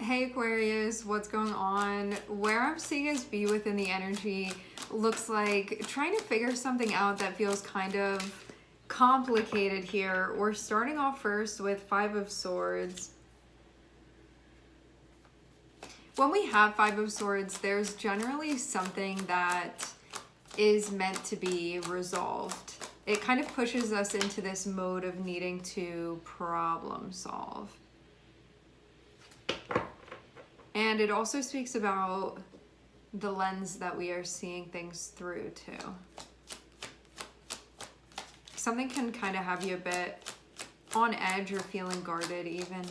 Hey Aquarius, what's going on? Where I'm seeing us be within the energy looks like trying to figure something out that feels kind of complicated here. We're starting off first with Five of Swords. When we have Five of Swords, there's generally something that is meant to be resolved. It kind of pushes us into this mode of needing to problem solve. And it also speaks about the lens that we are seeing things through too. Something can kind of have you a bit on edge or feeling guarded even.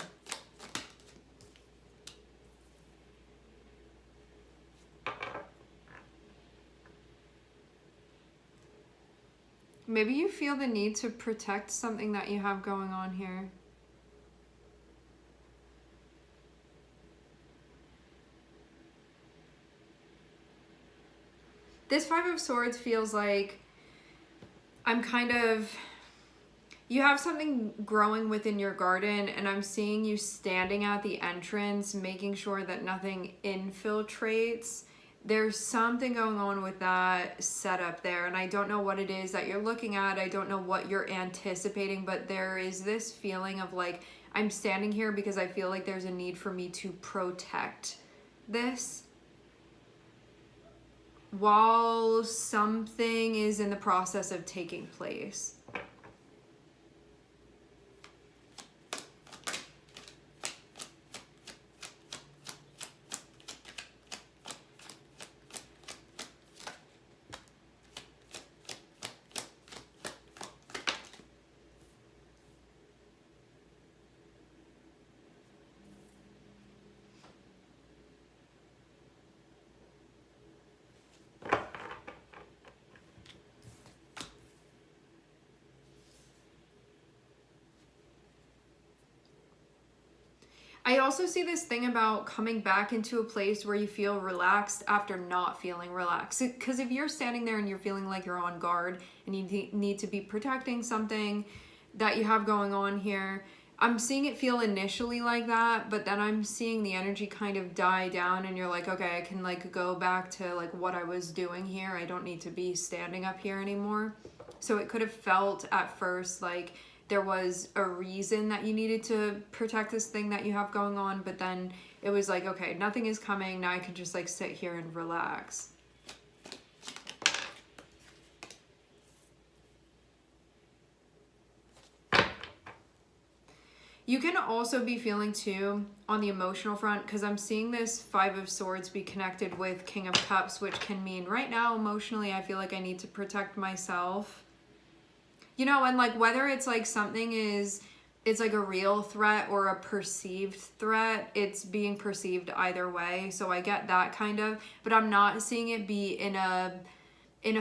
Maybe you feel the need to protect something that you have going on here. This Five of Swords feels like you have something growing within your garden, and I'm seeing you standing at the entrance, making sure that nothing infiltrates. There's something going on with that setup there, and I don't know what it is that you're looking at. I don't know what you're anticipating, but there is this feeling of like, I'm standing here because I feel like there's a need for me to protect this while something is in the process of taking place. I also see this thing about coming back into a place where you feel relaxed after not feeling relaxed. Because if you're standing there and you're feeling like you're on guard and you need to be protecting something that you have going on here, I'm seeing it feel initially like that, but then I'm seeing the energy kind of die down and you're like, okay, I can like go back to like what I was doing here. I don't need to be standing up here anymore. So it could have felt at first like there was a reason that you needed to protect this thing that you have going on, but then it was like, okay, nothing is coming. Now I can just like sit here and relax. You can also be feeling too on the emotional front, because I'm seeing this Five of Swords be connected with King of Cups, which can mean right now emotionally I feel like I need to protect myself. You know, and like whether it's like something it's like a real threat or a perceived threat, it's being perceived either way. So I get that kind of, but I'm not seeing it be in a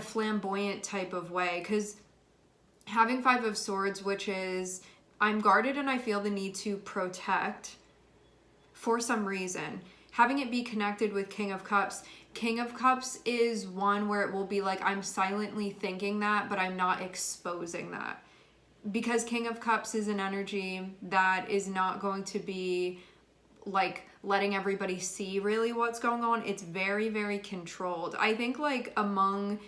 flamboyant type of way, because having Five of Swords, which is I'm guarded and I feel the need to protect for some reason. Having it be connected with King of Cups. King of Cups is one where it will be like I'm silently thinking that, but I'm not exposing that. Because King of Cups is an energy that is not going to be like letting everybody see really what's going on. It's very, very controlled. I think like among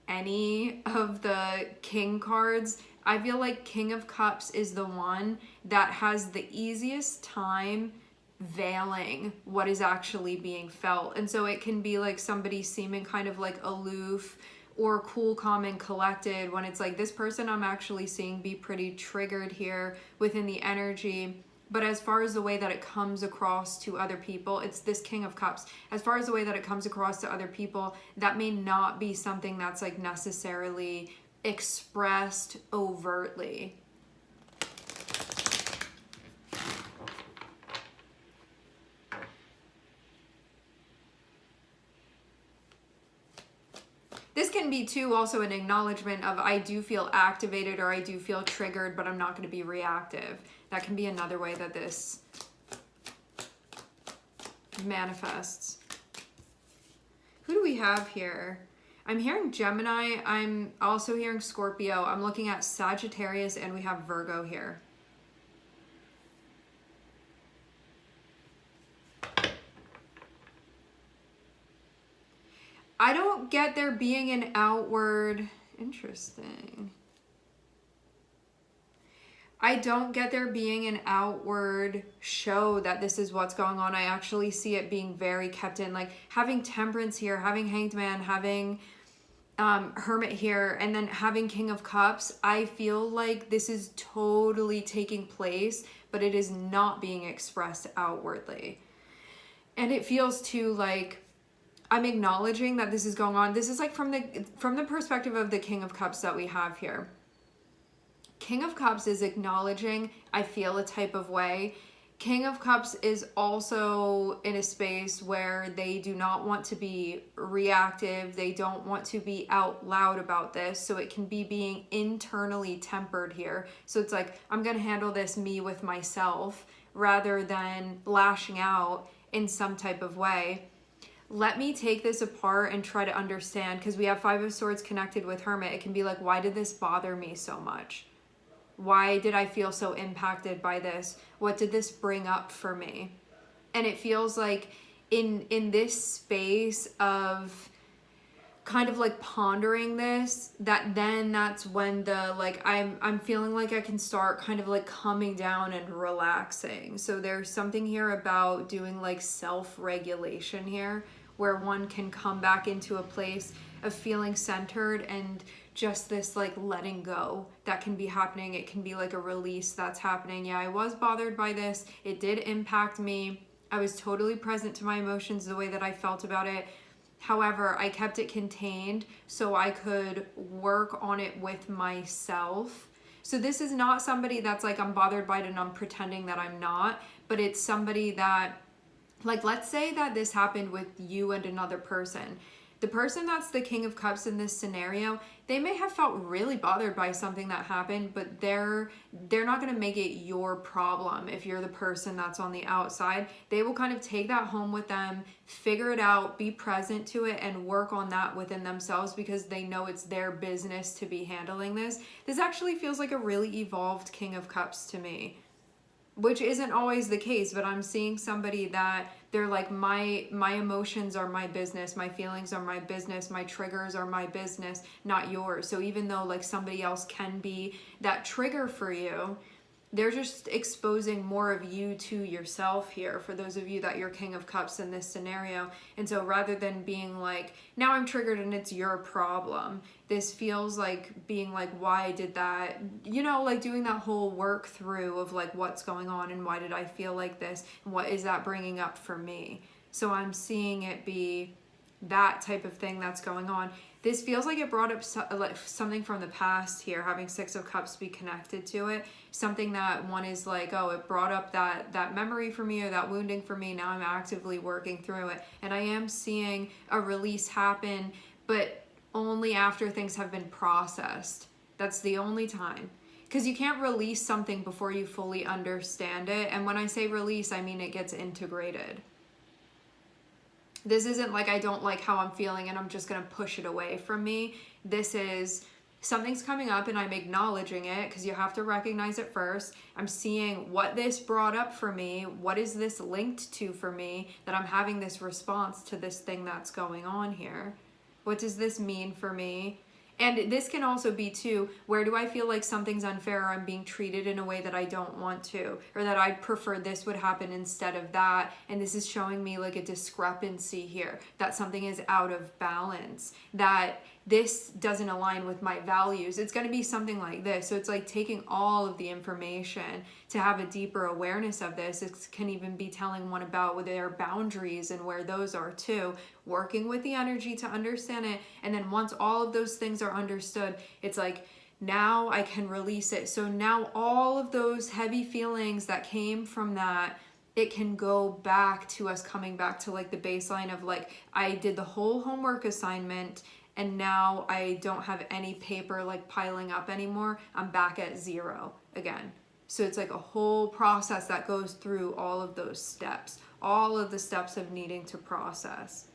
any of the King cards, I feel like King of Cups is the one that has the easiest time veiling what is actually being felt. And so it can be like somebody seeming kind of like aloof or cool, calm, and collected, when it's like this person I'm actually seeing be pretty triggered here within the energy. But as far as the way that it comes across to other people, it's this King of Cups. As far as the way that it comes across to other people, that may not be something that's like necessarily expressed overtly. This can be too also an acknowledgement of I do feel activated or I do feel triggered, but I'm not going to be reactive. That can be another way that this manifests. Who do we have here? I'm hearing Gemini. I'm also hearing Scorpio. I'm looking at Sagittarius, and we have Virgo here. I don't get there being an outward, interesting. I don't get there being an outward show that this is what's going on. I actually see it being very kept in, like having Temperance here, having Hanged Man, having Hermit here, and then having King of Cups. I feel like this is totally taking place, but it is not being expressed outwardly. And it feels too like I'm acknowledging that this is going on. This is like from the perspective of the King of Cups that we have here. King of Cups is acknowledging I feel a type of way. King of Cups is also in a space where they do not want to be reactive. They don't want to be out loud about this. So it can be being internally tempered here. So it's like, I'm going to handle this me with myself rather than lashing out in some type of way. Let me take this apart and try to understand, because we have Five of Swords connected with Hermit. It can be like, why did this bother me so much? Why did I feel so impacted by this? What did this bring up for me? And it feels like in this space of kind of like pondering this, that's when the like I'm feeling like I can start kind of like coming down and relaxing. So there's something here about doing like self-regulation here, where one can come back into a place of feeling centered and just this like letting go that can be happening. It can be like a release that's happening. Yeah, I was bothered by this. It did impact me. I was totally present to my emotions, the way that I felt about it. However, I kept it contained so I could work on it with myself. So this is not somebody that's like, I'm bothered by it and I'm pretending that I'm not, but it's somebody that, like, let's say that this happened with you and another person. The person that's the King of Cups in this scenario, they may have felt really bothered by something that happened, but they're not going to make it your problem. If you're the person that's on the outside, they will kind of take that home with them, figure it out, be present to it, and work on that within themselves, because they know it's their business to be handling this. This actually feels like a really evolved King of Cups to me, which isn't always the case, but I'm seeing somebody that they're like, my emotions are my business, my feelings are my business, my triggers are my business, not yours. So even though like somebody else can be that trigger for you, they're just exposing more of you to yourself here, for those of you that you're King of Cups in this scenario. And so rather than being like, now I'm triggered and it's your problem, this feels like being like, why did that, you know, like doing that whole work through of like, what's going on and why did I feel like this and what is that bringing up for me? So I'm seeing it be that type of thing that's going on. This feels like it brought up something from the past here, having Six of Cups be connected to it. Something that one is like, oh, it brought up that memory for me or that wounding for me. Now I'm actively working through it. And I am seeing a release happen, but only after things have been processed. That's the only time. Because you can't release something before you fully understand it. And when I say release, I mean it gets integrated. This isn't like I don't like how I'm feeling and I'm just going to push it away from me. This is something's coming up and I'm acknowledging it, because you have to recognize it first. I'm seeing what this brought up for me. What is this linked to for me that I'm having this response to this thing that's going on here? What does this mean for me? And this can also be too, where do I feel like something's unfair or I'm being treated in a way that I don't want to, or that I'd prefer this would happen instead of that. And this is showing me like a discrepancy here, that something is out of balance, that this doesn't align with my values. It's going to be something like this. So it's like taking all of the information to have a deeper awareness of this. It can even be telling one about their boundaries and where those are too, working with the energy to understand it. And then once all of those things are understood, it's like, now I can release it. So now all of those heavy feelings that came from that, it can go back to us coming back to like the baseline of like, I did the whole homework assignment and now I don't have any paper like piling up anymore. I'm back at zero again. So it's like a whole process that goes through all of those steps, all of the steps of needing to process.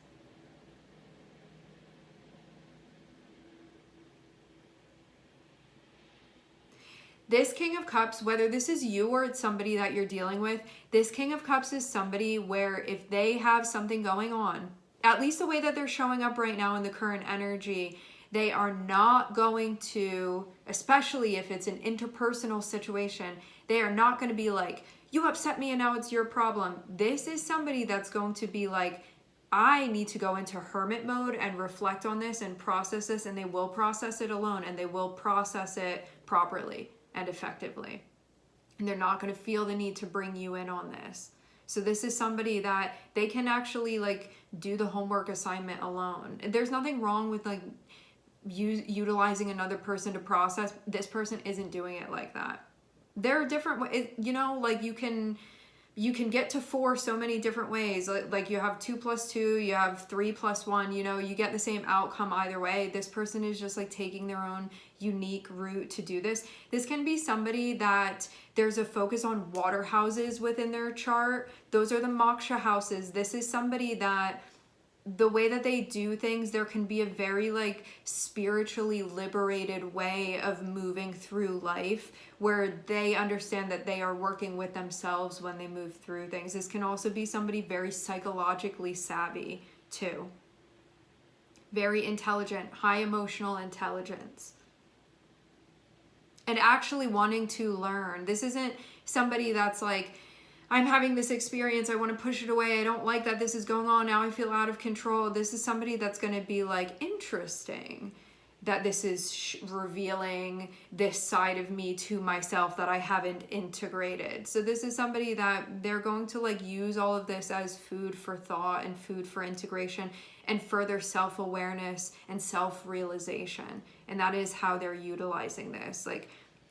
This King of Cups, whether this is you or it's somebody that you're dealing with, this King of Cups is somebody where if they have something going on, at least the way that they're showing up right now in the current energy, they are not going to, especially if it's an interpersonal situation, they are not going to be like, you upset me and now it's your problem. This is somebody that's going to be like, I need to go into hermit mode and reflect on this and process this, and they will process it alone, and they will process it properly and effectively. And they're not going to feel the need to bring you in on this. So this is somebody that they can actually like do the homework assignment alone. There's nothing wrong with like utilizing another person to process. This person isn't doing it like that. There are different ways, you know, like you can get to 4 so many different ways. Like you have 2 + 2, you have 3 + 1, you know, you get the same outcome either way. This person is just like taking their own unique route to do this. This can be somebody that there's a focus on water houses within their chart. Those are the moksha houses. This is somebody that the way that they do things, there can be a very like spiritually liberated way of moving through life where they understand that they are working with themselves when they move through things. This can also be somebody very psychologically savvy too. Very intelligent, high emotional intelligence. And actually wanting to learn. This isn't somebody that's like, I'm having this experience, I want to push it away, I don't like that this is going on, now I feel out of control. This is somebody that's going to be like, interesting that this is revealing this side of me to myself that I haven't integrated. So this is somebody that they're going to like use all of this as food for thought and food for integration and further self-awareness and self-realization. And that is how they're utilizing this. Like,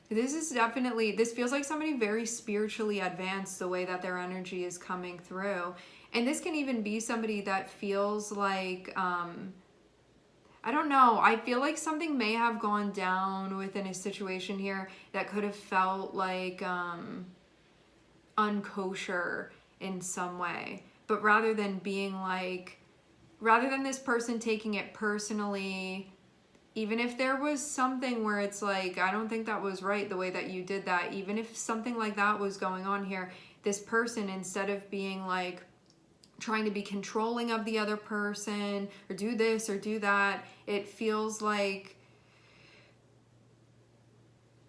this is definitely, this feels like somebody very spiritually advanced the way that their energy is coming through. And this can even be somebody that feels like, I don't know, I feel like something may have gone down within a situation here that could have felt like unkosher in some way. But rather than being like, rather than this person taking it personally, even if there was something where it's like, I don't think that was right the way that you did that, even if something like that was going on here, this person, instead of being like trying to be controlling of the other person or do this or do that, it feels like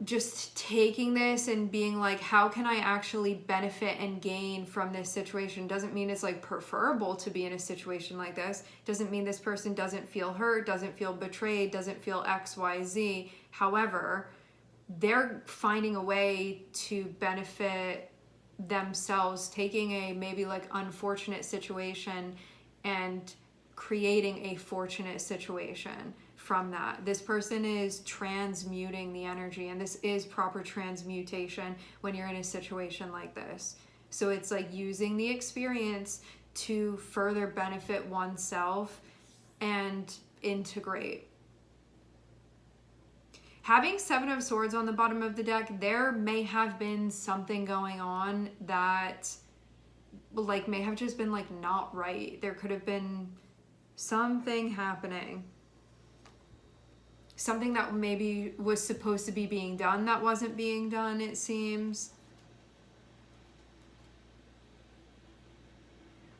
just taking this and being like, how can I actually benefit and gain from this situation? Doesn't mean it's like preferable to be in a situation like this. Doesn't mean this person doesn't feel hurt, doesn't feel betrayed, doesn't feel XYZ. However, they're finding a way to benefit themselves, taking a maybe like unfortunate situation and creating a fortunate situation from that. This person is transmuting the energy, and this is proper transmutation when you're in a situation like this. So it's like using the experience to further benefit oneself and integrate. Having 7 of Swords on the bottom of the deck, there may have been something going on that like may have just been like not right. There could have been something happening. Something that maybe was supposed to be being done that wasn't being done, it seems.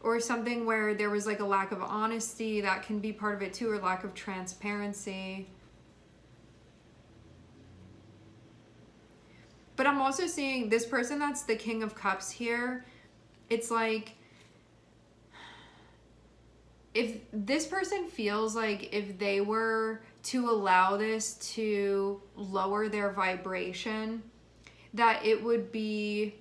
Or something where there was like a lack of honesty, that can be part of it too, or lack of transparency. But I'm also seeing this person that's the King of Cups here. It's like, if this person feels like if they were to allow this to lower their vibration, that it would be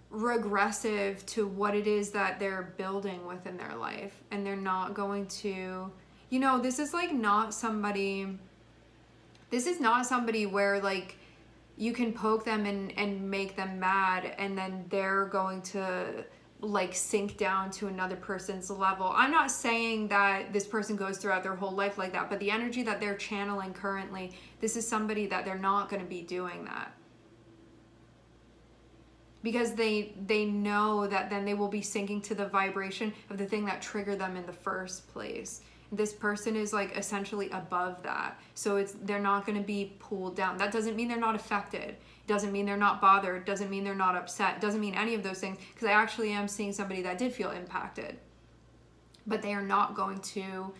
regressive to what it is that they're building within their life. And they're not going to, you know, this is like not somebody, this is not somebody where like you can poke them and make them mad and then they're going to like sink down to another person's level. I'm not saying that this person goes throughout their whole life like that, but the energy that they're channeling currently, this is somebody that they're not going to be doing that. Because they know that then they will be sinking to the vibration of the thing that triggered them in the first place. This person is like essentially above that. So they're not going to be pulled down. That doesn't mean they're not affected. Doesn't mean they're not bothered, doesn't mean they're not upset, doesn't mean any of those things, because I actually am seeing somebody that did feel impacted. But they are not going to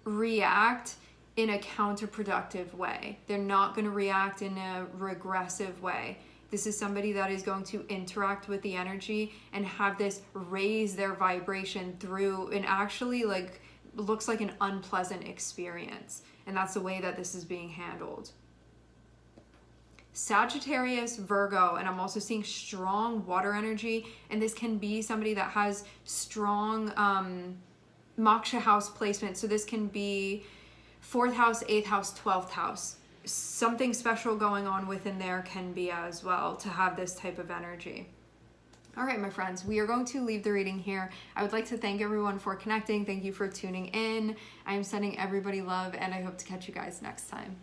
react in a counterproductive way. They're not going to react in a regressive way. This is somebody that is going to interact with the energy and have this raise their vibration through and actually like looks like an unpleasant experience. And that's the way that this is being handled. Sagittarius, Virgo, and I'm also seeing strong water energy, and this can be somebody that has strong moksha house placement. So this can be 4th house, 8th house, 12th house. Something special going on within there can be as well to have this type of energy. All right, my friends, we are going to leave the reading here. I would like to thank everyone for connecting. Thank you for tuning in. I am sending everybody love, and I hope to catch you guys next time.